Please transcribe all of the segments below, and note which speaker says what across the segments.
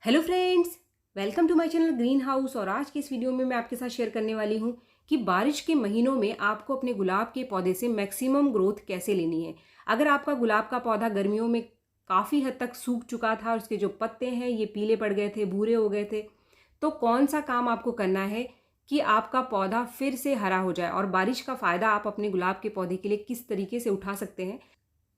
Speaker 1: Hello friends, welcome to my channel Green House. और आज की इस वीडियो में मैं आपके साथ शेयर करने वाली हूँ कि बारिश के महीनों में आपको अपने गुलाब के पौधे से मैक्सिमम ग्रोथ कैसे लेनी है। अगर आपका गुलाब का पौधा गर्मियों में काफ़ी हद तक सूख चुका था और उसके जो पत्ते हैं ये पीले पड़ गए थे, भूरे हो गए थे, तो कौन सा काम आपको करना है कि आपका पौधा फिर से हरा हो जाए और बारिश का फ़ायदा आप अपने गुलाब के पौधे के लिए किस तरीके से उठा सकते हैं।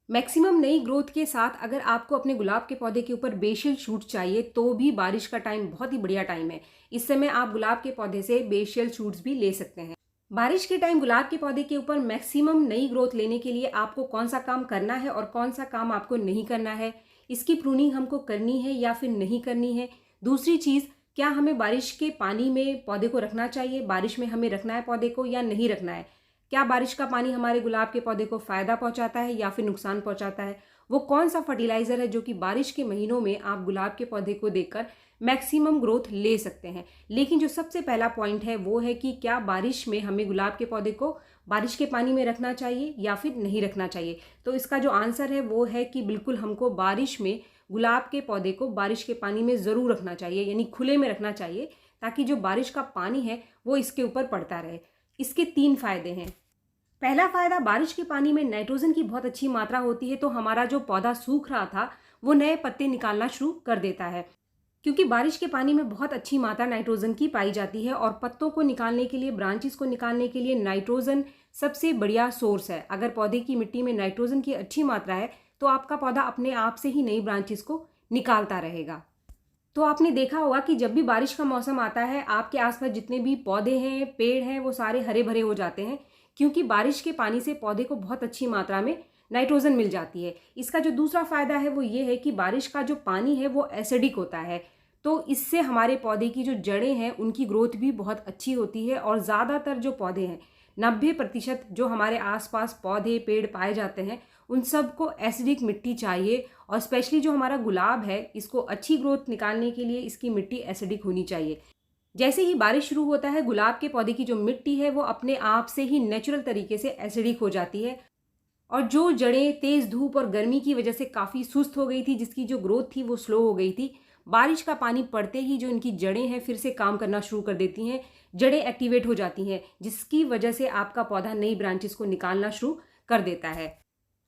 Speaker 1: मैक्सिमम नई ग्रोथ के साथ अगर आपको अपने गुलाब के पौधे के ऊपर बेशियल शूट चाहिए तो भी बारिश का टाइम बहुत ही बढ़िया टाइम है। इस समय आप गुलाब के पौधे से बेशियल शूट्स भी ले सकते हैं। बारिश के टाइम गुलाब के पौधे के ऊपर मैक्सिमम नई ग्रोथ लेने के लिए आपको कौन सा काम करना है और कौन सा काम आपको नहीं करना है, इसकी प्रूनिंग हमको करनी है या फिर नहीं करनी है। दूसरी चीज़, क्या हमें बारिश के पानी में पौधे को रखना चाहिए, बारिश में हमें रखना है पौधे को या नहीं रखना है। क्या बारिश का पानी हमारे गुलाब के पौधे को फ़ायदा पहुंचाता है या फिर नुकसान पहुंचाता है। वो कौन सा फर्टिलाइज़र है जो कि बारिश के महीनों में आप गुलाब के पौधे को देकर मैक्सिमम ग्रोथ ले सकते हैं। लेकिन जो सबसे पहला पॉइंट है वो है कि क्या बारिश में हमें गुलाब के पौधे को बारिश के पानी में रखना चाहिए या फिर नहीं रखना चाहिए। तो इसका जो आंसर है वो है कि बिल्कुल हमको बारिश में गुलाब के पौधे को बारिश के पानी में ज़रूर रखना चाहिए, यानी खुले में रखना चाहिए, ताकि जो बारिश का पानी है वो इसके ऊपर पड़ता रहे। इसके 3 फायदे हैं। पहला फायदा, बारिश के पानी में नाइट्रोजन की बहुत अच्छी मात्रा होती है, तो हमारा जो पौधा सूख रहा था वो नए पत्ते निकालना शुरू कर देता है। क्योंकि बारिश के पानी में बहुत अच्छी मात्रा नाइट्रोजन की पाई जाती है और पत्तों को निकालने के लिए, ब्रांचेस को निकालने के लिए नाइट्रोजन सबसे बढ़िया सोर्स है। अगर पौधे की मिट्टी में नाइट्रोजन की अच्छी मात्रा है तो आपका पौधा अपने आप से ही नई ब्रांचेस को निकालता रहेगा। तो आपने देखा होगा कि जब भी बारिश का मौसम आता है आपके आसपास जितने भी पौधे हैं, पेड़ हैं, वो सारे हरे भरे हो जाते हैं, क्योंकि बारिश के पानी से पौधे को बहुत अच्छी मात्रा में नाइट्रोजन मिल जाती है। इसका जो दूसरा फायदा है वो ये है कि बारिश का जो पानी है वो एसिडिक होता है, तो इससे हमारे पौधे की जो जड़ें हैं उनकी ग्रोथ भी बहुत अच्छी होती है। और ज़्यादातर जो पौधे हैं, 90% जो हमारे आसपास पौधे पेड़ पाए जाते हैं, उन सबको एसिडिक मिट्टी चाहिए। और स्पेशली जो हमारा गुलाब है, इसको अच्छी ग्रोथ निकालने के लिए इसकी मिट्टी एसिडिक होनी चाहिए। जैसे ही बारिश शुरू होता है, गुलाब के पौधे की जो मिट्टी है वो अपने आप से ही नेचुरल तरीके से एसिडिक हो जाती है। और जो जड़ें तेज़ धूप और गर्मी की वजह से काफ़ी सुस्त हो गई थी, जिसकी जो ग्रोथ थी वो स्लो हो गई थी, बारिश का पानी पड़ते ही जो इनकी जड़ें हैं फिर से काम करना शुरू कर देती हैं, जड़ें एक्टिवेट हो जाती हैं, जिसकी वजह से आपका पौधा नई ब्रांचेस को निकालना शुरू कर देता है।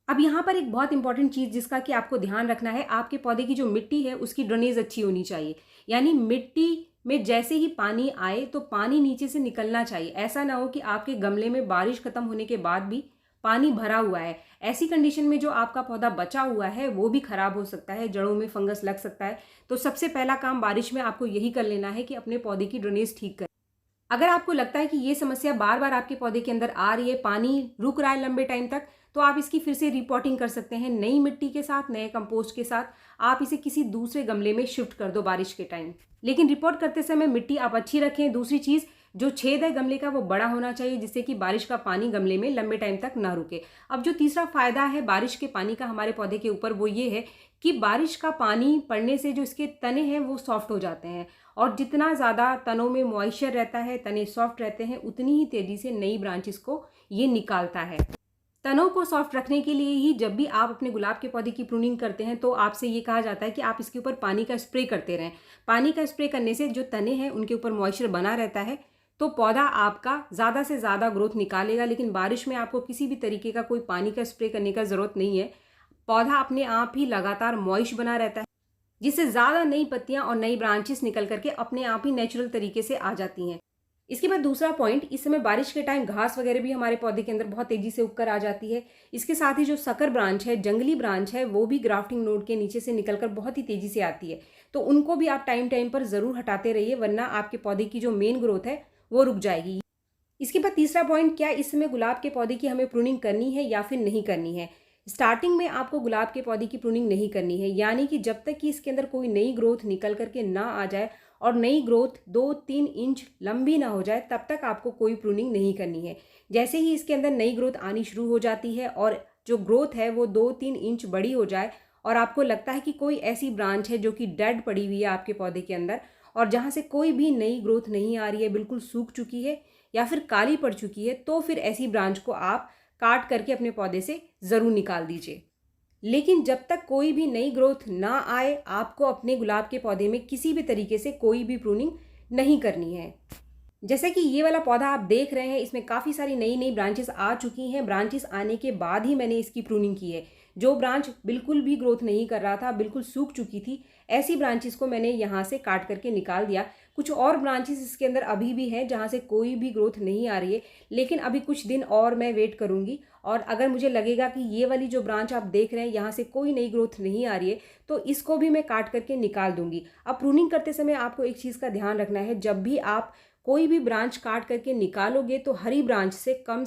Speaker 1: अब यहाँ पर एक बहुत इंपॉर्टेंट चीज़ जिसका कि आपको ध्यान रखना है, आपके पौधे की जो मिट्टी है उसकी ड्रेनेज अच्छी होनी चाहिए। यानी मिट्टी में जैसे ही पानी आए तो पानी नीचे से निकलना चाहिए। ऐसा ना हो कि आपके गमले में बारिश खत्म होने के बाद भी पानी भरा हुआ है। ऐसी कंडीशन में जो आपका पौधा बचा हुआ है वो भी खराब हो सकता है, जड़ों में फंगस लग सकता है। तो सबसे पहला काम बारिश में आपको यही कर लेना है कि अपने पौधे की ड्रेनेज ठीक करें। अगर आपको लगता है कि ये समस्या बार बार आपके पौधे के अंदर आ रही है, पानी रुक रहा है लंबे टाइम तक, तो आप इसकी फिर से रिपोर्टिंग कर सकते हैं नई मिट्टी के साथ, नए कंपोस्ट के साथ। आप इसे किसी दूसरे गमले में शिफ्ट कर दो बारिश के टाइम। लेकिन रिपोर्ट करते समय मिट्टी आप अच्छी रखें। दूसरी चीज़, जो छेद है गमले का वो बड़ा होना चाहिए, जिससे कि बारिश का पानी गमले में लंबे टाइम तक ना रुके। अब जो तीसरा फायदा है बारिश के पानी का हमारे पौधे के ऊपर, वो ये है कि बारिश का पानी पड़ने से जो इसके तने हैं वो सॉफ्ट हो जाते हैं। और जितना ज़्यादा तनों में मॉइस्चर रहता है, तने सॉफ्ट रहते हैं, उतनी ही तेज़ी से नई ब्रांचेस को ये निकालता है। तनों को सॉफ्ट रखने के लिए ही जब भी आप अपने गुलाब के पौधे की प्रूनिंग करते हैं तो आपसे ये कहा जाता है कि आप इसके ऊपर पानी का स्प्रे करते रहें। पानी का स्प्रे करने से जो तने हैं उनके ऊपर मॉइस्चर बना रहता है, तो पौधा आपका ज़्यादा से ज़्यादा ग्रोथ निकालेगा। लेकिन बारिश में आपको किसी भी तरीके का कोई पानी का स्प्रे करने का ज़रूरत नहीं है। पौधा अपने आप ही लगातार मॉइस्ट बना रहता है, जिससे ज़्यादा नई पत्तियां और नई ब्रांचेस निकल करके अपने आप ही नेचुरल तरीके से आ जाती हैं। इसके बाद दूसरा पॉइंट, इस समय बारिश के टाइम घास वगैरह भी हमारे पौधे के अंदर बहुत तेजी से उगकर आ जाती है। इसके साथ ही जो सकर ब्रांच है, जंगली ब्रांच है, वो भी ग्राफ्टिंग नोड के नीचे से निकलकर बहुत ही तेजी से आती है। तो उनको भी आप टाइम टाइम पर ज़रूर हटाते रहिए, वरना आपके पौधे की जो मेन ग्रोथ है वो रुक जाएगी। इसके बाद तीसरा पॉइंट, क्या इस समय गुलाब के पौधे की हमें प्रूनिंग करनी है या फिर नहीं करनी है। स्टार्टिंग में आपको गुलाब के पौधे की प्रूनिंग नहीं करनी है, यानी कि जब तक कि इसके अंदर कोई नई ग्रोथ निकल करके ना आ जाए और नई ग्रोथ 2-3 इंच लंबी ना हो जाए, तब तक आपको कोई प्रूनिंग नहीं करनी है। जैसे ही इसके अंदर नई ग्रोथ आनी शुरू हो जाती है और जो ग्रोथ है वो 2-3 इंच बड़ी हो जाए और आपको लगता है कि कोई ऐसी ब्रांच है जो कि डेड पड़ी हुई है आपके पौधे के अंदर और जहाँ से कोई भी नई ग्रोथ नहीं आ रही है, बिल्कुल सूख चुकी है या फिर काली पड़ चुकी है, तो फिर ऐसी ब्रांच को आप काट करके अपने पौधे से ज़रूर निकाल दीजिए। लेकिन जब तक कोई भी नई ग्रोथ ना आए, आपको अपने गुलाब के पौधे में किसी भी तरीके से कोई भी प्रूनिंग नहीं करनी है। जैसे कि ये वाला पौधा आप देख रहे हैं, इसमें काफ़ी सारी नई नई ब्रांचेस आ चुकी हैं। ब्रांचेस आने के बाद ही मैंने इसकी प्रूनिंग की है। जो ब्रांच बिल्कुल भी ग्रोथ नहीं कर रहा था, बिल्कुल सूख चुकी थी, ऐसी ब्रांचेस को मैंने यहाँ से काट करके निकाल दिया। कुछ और ब्रांचेस इसके अंदर अभी भी हैं जहाँ से कोई भी ग्रोथ नहीं आ रही है, लेकिन अभी कुछ दिन और मैं वेट करूँगी। और अगर मुझे लगेगा कि ये वाली जो ब्रांच आप देख रहे हैं यहाँ से कोई नई ग्रोथ नहीं आ रही है, तो इसको भी मैं काट करके निकाल दूंगी। अब प्रूनिंग करते समय आपको एक चीज़ का ध्यान रखना है, जब भी आप कोई भी ब्रांच काट करके निकालोगे तो हरी ब्रांच से कम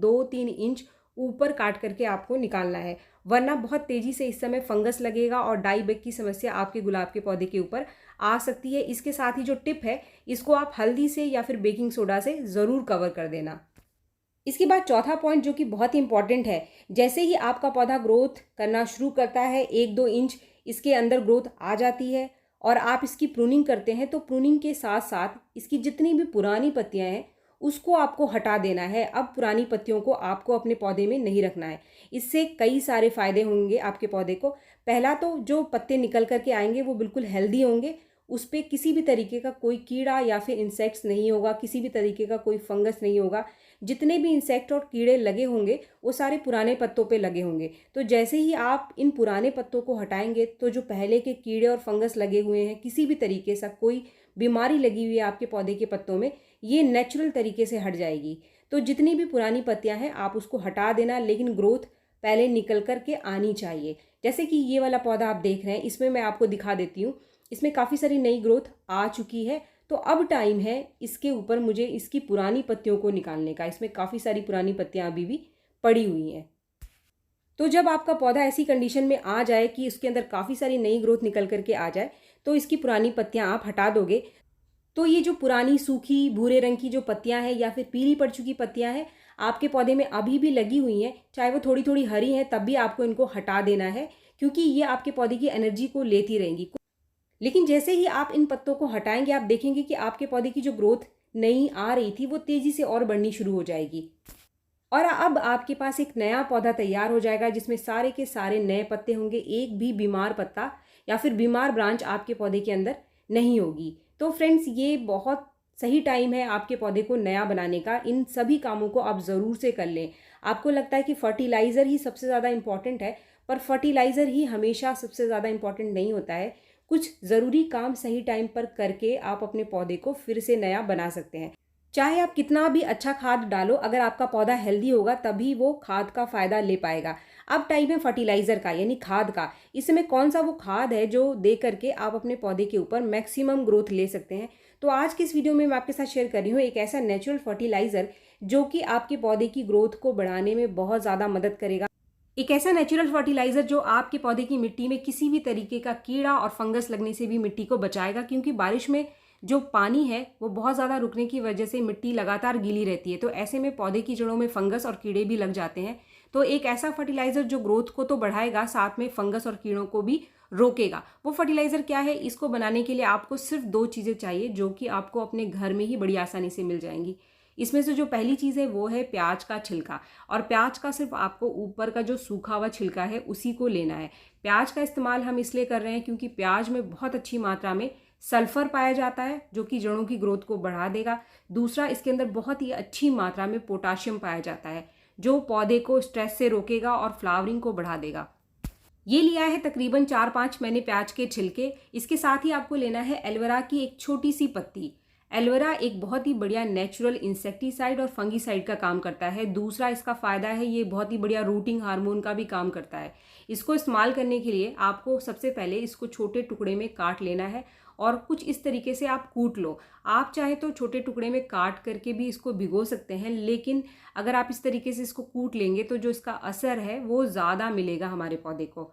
Speaker 1: 2-3 इंच ऊपर काट करके आपको निकालना है, वरना बहुत तेज़ी से इस समय फंगस लगेगा और डाई बैग की समस्या आपके गुलाब के पौधे के ऊपर आ सकती है। इसके साथ ही जो टिप है, इसको आप हल्दी से या फिर बेकिंग सोडा से ज़रूर कवर कर देना। इसके बाद चौथा पॉइंट जो कि बहुत ही इंपॉर्टेंट है, जैसे ही आपका पौधा ग्रोथ करना शुरू करता है, 1-2 इंच इसके अंदर ग्रोथ आ जाती है और आप इसकी प्रूनिंग करते हैं, तो प्रूनिंग के साथ साथ इसकी जितनी भी पुरानी पत्तियां हैं उसको आपको हटा देना है। अब पुरानी पत्तियों को आपको अपने पौधे में नहीं रखना है। इससे कई सारे फायदे होंगे आपके पौधे को। पहला तो जो पत्ते निकल करके आएंगे वो बिल्कुल हेल्दी होंगे, उस पर किसी भी तरीके का कोई कीड़ा या फिर इंसेक्ट्स नहीं होगा, किसी भी तरीके का कोई फंगस नहीं होगा। जितने भी इंसेक्ट और कीड़े लगे होंगे वो सारे पुराने पत्तों पे लगे होंगे। तो जैसे ही आप इन पुराने पत्तों को हटाएंगे तो जो पहले के कीड़े और फंगस लगे हुए हैं, किसी भी तरीके से कोई बीमारी लगी हुई है आपके पौधे के पत्तों में, ये नेचुरल तरीके से हट जाएगी। तो जितनी भी पुरानी पत्तियां हैं आप उसको हटा देना, लेकिन ग्रोथ पहले निकल कर के आनी चाहिए। जैसे कि ये वाला पौधा आप देख रहे हैं, इसमें मैं आपको दिखा देती हूँ, इसमें काफ़ी सारी नई ग्रोथ आ चुकी है। तो अब टाइम है इसके ऊपर मुझे इसकी पुरानी पत्तियों को निकालने का। इसमें काफ़ी सारी पुरानी पत्तियां अभी भी पड़ी हुई हैं। तो जब आपका पौधा ऐसी कंडीशन में आ जाए कि उसके अंदर काफ़ी सारी नई ग्रोथ निकल करके आ जाए, तो इसकी पुरानी पत्तियां आप हटा दोगे, तो ये जो पुरानी सूखी भूरे रंग की जो पत्तियां हैं या फिर पीली पड़ चुकी पत्तियां हैं आपके पौधे में अभी भी लगी हुई हैं, चाहे वो थोड़ी थोड़ी हरी हैं, तब भी आपको इनको हटा देना है, क्योंकि ये आपके पौधे की एनर्जी को लेती रहेंगी। लेकिन जैसे ही आप इन पत्तों को हटाएंगे, आप देखेंगे कि आपके पौधे की जो ग्रोथ नई आ रही थी वो तेज़ी से और बढ़नी शुरू हो जाएगी। और अब आपके पास एक नया पौधा तैयार हो जाएगा जिसमें सारे के सारे नए पत्ते होंगे। एक भी बीमार पत्ता या फिर बीमार ब्रांच आपके पौधे के अंदर नहीं होगी। तो फ्रेंड्स, ये बहुत सही टाइम है आपके पौधे को नया बनाने का। इन सभी कामों को आप ज़रूर से कर लें। आपको लगता है कि फर्टिलाइज़र ही सबसे ज़्यादा इम्पॉर्टेंट है, पर फर्टिलाइज़र ही हमेशा सबसे ज़्यादा इम्पॉर्टेंट नहीं होता है। कुछ ज़रूरी काम सही टाइम पर करके आप अपने पौधे को फिर से नया बना सकते हैं। चाहे आप कितना भी अच्छा खाद डालो, अगर आपका पौधा हेल्दी होगा तभी वो खाद का फ़ायदा ले पाएगा। अब टाइम है फर्टिलाइज़र का, यानी खाद का। इसमें कौन सा वो खाद है जो दे करके आप अपने पौधे के ऊपर मैक्सिमम ग्रोथ ले सकते हैं। तो आज की इस वीडियो में मैं आपके साथ शेयर कर रही हूँ एक ऐसा नेचुरल फर्टिलाइज़र जो कि आपके पौधे की ग्रोथ को बढ़ाने में बहुत ज़्यादा मदद करेगा। एक ऐसा नेचुरल फर्टिलाइज़र जो आपके पौधे की मिट्टी में किसी भी तरीके का कीड़ा और फंगस लगने से भी मिट्टी को बचाएगा, क्योंकि बारिश में जो पानी है वो बहुत ज़्यादा रुकने की वजह से मिट्टी लगातार गीली रहती है। तो ऐसे में पौधे की जड़ों में फंगस और कीड़े भी लग जाते हैं। तो एक ऐसा फर्टिलाइज़र जो ग्रोथ को तो बढ़ाएगा, साथ में फंगस और कीड़ों को भी रोकेगा। वो फर्टिलाइज़र क्या है? इसको बनाने के लिए आपको सिर्फ 2 चीज़ें चाहिए जो कि आपको अपने घर में ही बड़ी आसानी से मिल जाएंगी। इसमें से जो पहली चीज़ है वो है प्याज का छिलका। और प्याज का सिर्फ आपको ऊपर का जो सूखा हुआ छिलका है उसी को लेना है। प्याज का इस्तेमाल हम इसलिए कर रहे हैं क्योंकि प्याज में बहुत अच्छी मात्रा में सल्फर पाया जाता है जो कि जड़ों की ग्रोथ को बढ़ा देगा। दूसरा, इसके अंदर बहुत ही अच्छी मात्रा में पोटाशियम पाया जाता है जो पौधे को स्ट्रेस से रोकेगा और फ्लावरिंग को बढ़ा देगा। ये लिया है तकरीबन 4-5 मैंने प्याज के छिलके। इसके साथ ही आपको लेना है एलोवेरा की एक छोटी सी पत्ती। एलोवेरा एक बहुत ही बढ़िया नेचुरल इंसेक्टिसाइड और फंगीसाइड का काम करता है। दूसरा इसका फ़ायदा है, ये बहुत ही बढ़िया रूटिंग हार्मोन का भी काम करता है। इसको इस्तेमाल करने के लिए आपको सबसे पहले इसको छोटे टुकड़े में काट लेना है और कुछ इस तरीके से आप कूट लो। आप चाहे तो छोटे टुकड़े में काट करके भी इसको भिगो सकते हैं, लेकिन अगर आप इस तरीके से इसको कूट लेंगे तो जो इसका असर है वो ज़्यादा मिलेगा हमारे पौधे को।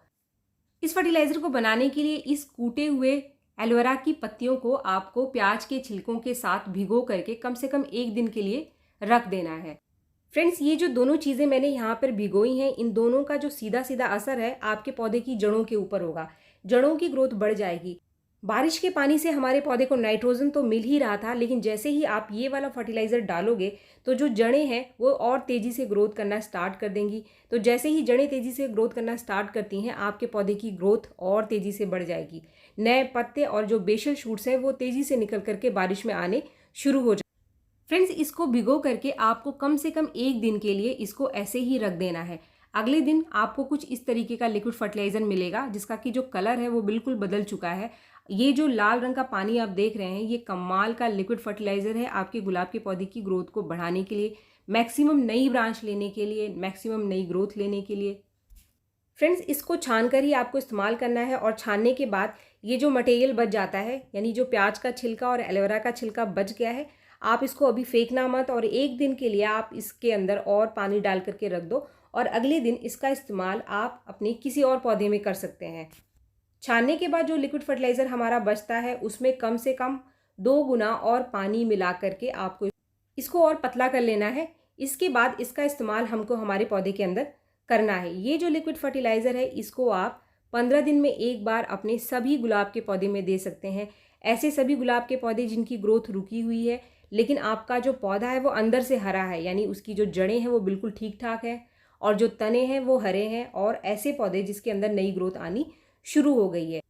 Speaker 1: इस फर्टिलाइज़र को बनाने के लिए इस कूटे हुए एलोवेरा की पत्तियों को आपको प्याज के छिलकों के साथ भिगो करके कम से कम 1 दिन के लिए रख देना है। फ्रेंड्स, ये जो दोनों चीज़ें मैंने यहाँ पर भिगोई हैं, इन दोनों का जो सीधा सीधा असर है आपके पौधे की जड़ों के ऊपर होगा। जड़ों की ग्रोथ बढ़ जाएगी। बारिश के पानी से हमारे पौधे को नाइट्रोजन तो मिल ही रहा था, लेकिन जैसे ही आप ये वाला फर्टिलाइज़र डालोगे तो जो जड़ें हैं वो और तेज़ी से ग्रोथ करना स्टार्ट कर देंगी। तो जैसे ही जड़ें तेज़ी से ग्रोथ करना स्टार्ट करती हैं, आपके पौधे की ग्रोथ और तेज़ी से बढ़ जाएगी। नए पत्ते और जो बेसल शूट्स हैं वो तेज़ी से निकल करके बारिश में आने शुरू हो जाए। फ्रेंड्स, इसको भिगो करके आपको कम से कम 1 दिन के लिए इसको ऐसे ही रख देना है। अगले दिन आपको कुछ इस तरीके का लिक्विड फर्टिलाइज़र मिलेगा, जिसका कि जो कलर है वो बिल्कुल बदल चुका है। ये जो लाल रंग का पानी आप देख रहे हैं, ये कमाल का लिक्विड फर्टिलाइज़र है आपके गुलाब के पौधे की ग्रोथ को बढ़ाने के लिए, मैक्सिमम नई ब्रांच लेने के लिए, मैक्सिमम नई ग्रोथ लेने के लिए। फ्रेंड्स, इसको छान कर ही आपको इस्तेमाल करना है, और छानने के बाद ये जो मटेरियल बच जाता है, यानी जो प्याज का छिलका और एलोवेरा का छिलका बच गया है, आप इसको अभी फेंकना मत, और 1 दिन के लिए आप इसके अंदर और पानी डाल करके रख दो, और अगले दिन इसका इस्तेमाल आप अपने किसी और पौधे में कर सकते हैं। छानने के बाद जो लिक्विड फर्टिलाइज़र हमारा बचता है, उसमें कम से कम 2 गुना और पानी मिला करके आपको इसको और पतला कर लेना है। इसके बाद इसका इस्तेमाल हमको हमारे पौधे के अंदर करना है। ये जो लिक्विड फर्टिलाइज़र है, इसको आप 15 दिन में एक बार अपने सभी गुलाब के पौधे में दे सकते हैं। ऐसे सभी गुलाब के पौधे जिनकी ग्रोथ रुकी हुई है, लेकिन आपका जो पौधा है वो अंदर से हरा है, यानी उसकी जो जड़ें हैं वो बिल्कुल ठीक ठाक है, और जो तने हैं वो हरे हैं, और ऐसे पौधे जिसके अंदर नई ग्रोथ आनी शुरू हो गई है।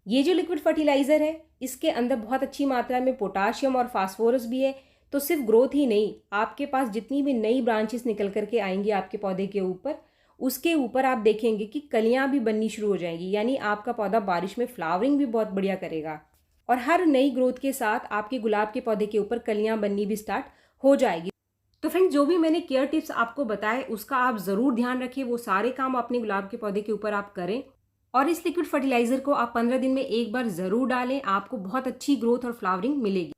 Speaker 1: ये जो लिक्विड फर्टिलाइज़र है, इसके अंदर बहुत अच्छी मात्रा में पोटाशियम और फास्फोरस भी है। तो सिर्फ ग्रोथ ही नहीं, आपके पास जितनी भी नई ब्रांचेस निकल करके आएंगी आपके पौधे के ऊपर, उसके ऊपर आप देखेंगे कि कलियां भी बननी शुरू हो जाएंगी, यानी आपका पौधा बारिश में फ्लावरिंग भी बहुत बढ़िया करेगा। और हर नई ग्रोथ के साथ आपके गुलाब के पौधे के ऊपर कलियां बननी भी स्टार्ट हो जाएगी। तो फ्रेंड्स, जो भी मैंने केयर टिप्स आपको बताए, उसका आप ज़रूर ध्यान रखिए। वो सारे काम अपने गुलाब के पौधे के ऊपर आप करें, और इस लिक्विड फर्टिलाइज़र को आप 15 दिन में एक बार ज़रूर डालें। आपको बहुत अच्छी ग्रोथ और फ्लावरिंग मिलेगी।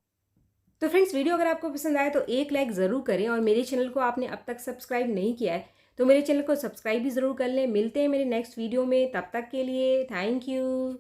Speaker 1: तो फ्रेंड्स, वीडियो अगर आपको पसंद आए तो एक लाइक ज़रूर करें, और मेरे चैनल को आपने अब तक सब्सक्राइब नहीं किया है तो मेरे चैनल को सब्सक्राइब भी ज़रूर कर लें। मिलते हैं मेरे नेक्स्ट वीडियो में, तब तक के लिए थैंक यू।